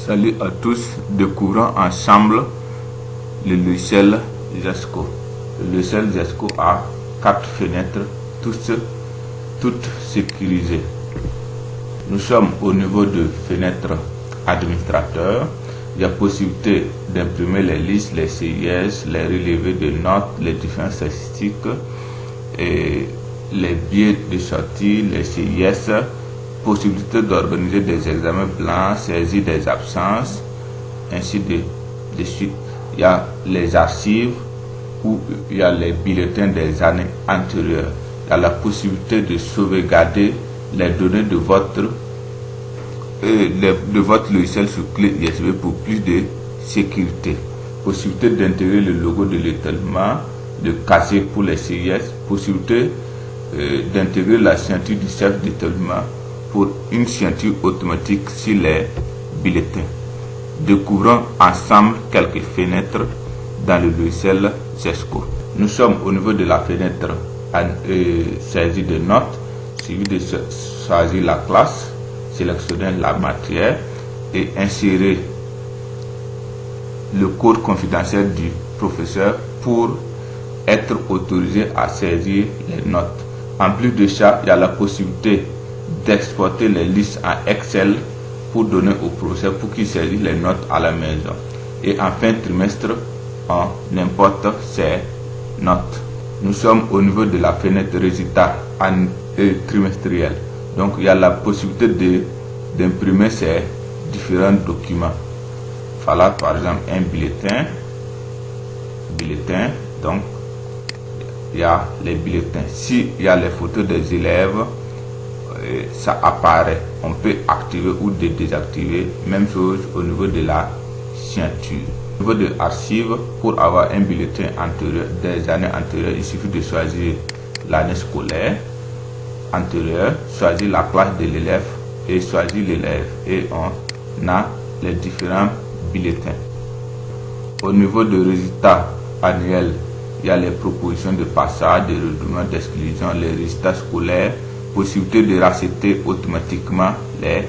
Salut à tous, découvrons ensemble le logiciel Gesco. Le logiciel Gesco a 4 fenêtres, toutes sécurisées. Nous sommes au niveau de fenêtre administrateur. Il y a possibilité d'imprimer les listes, les CIS, les relevés de notes, les différentes statistiques, et les billets de sortie, les CIS, possibilité d'organiser des examens blancs, saisir des absences, ainsi de suite. Il y a les archives où il y a les bulletins des années antérieures. Il y a la possibilité de sauvegarder les données de votre logiciel sur clé USB pour plus de sécurité. Possibilité d'intégrer le logo de l'étalement, de casier pour les CIS, possibilité d'intégrer la signature du chef d'étalement pour une signature automatique sur les bulletins. Découvrons ensemble quelques fenêtres dans le logiciel Gesco. Nous sommes au niveau de la fenêtre saisie de notes, suivi de choisir la classe, sélectionner la matière et insérer le code confidentiel du professeur pour être autorisé à saisir les notes. En plus de ça, il y a la possibilité d'exporter les listes en Excel pour donner au professeur pour qu'il saisisse les notes à la maison. Et en fin de trimestre, on importe ces notes. Nous sommes au niveau de la fenêtre résultat trimestriel. Donc il y a la possibilité d'imprimer ces différents documents. Voilà par exemple un bulletin. Donc il y a les bulletins. Si il y a les photos des élèves, ça apparaît. On peut activer ou désactiver. Même chose au niveau de la signature. Au niveau de l'archive, pour avoir un bulletin antérieur des années antérieures, il suffit de choisir l'année scolaire antérieure, choisir la classe de l'élève et choisir l'élève. Et on a les différents bulletins. Au niveau de résultats annuels, il y a les propositions de passage, de redoublement, d'exclusion, les résultats scolaires, possibilité de racheter automatiquement les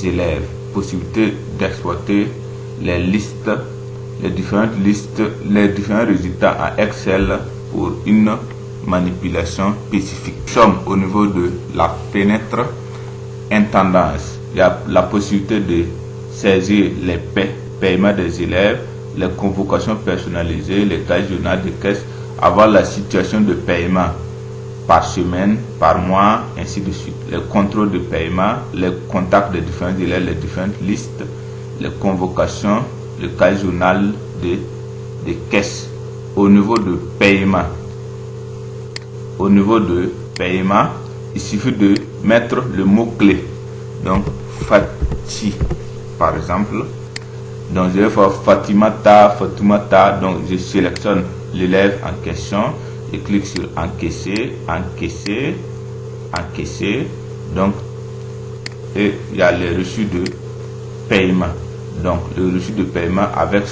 élèves, possibilité d'exporter les listes, les différents résultats en Excel pour une manipulation spécifique. Nous sommes au niveau de la fenêtre intendance. Il y a la possibilité de saisir les paiements des élèves, les convocations personnalisées, les cahiers journal de caisse, avoir la situation de paiement par semaine, par mois, ainsi de suite. Les contrôles de paiement, les contacts des différents élèves, les différentes listes, les convocations, le cahier journal de caisse. Au niveau de paiement, il suffit de mettre le mot-clé. Donc, Fati, par exemple. Donc, je vais faire Fatoumata. Donc, je sélectionne l'élève en question. Je clique sur encaisser. Donc, et il y a les reçus de paiement. Donc, le reçu de paiement avec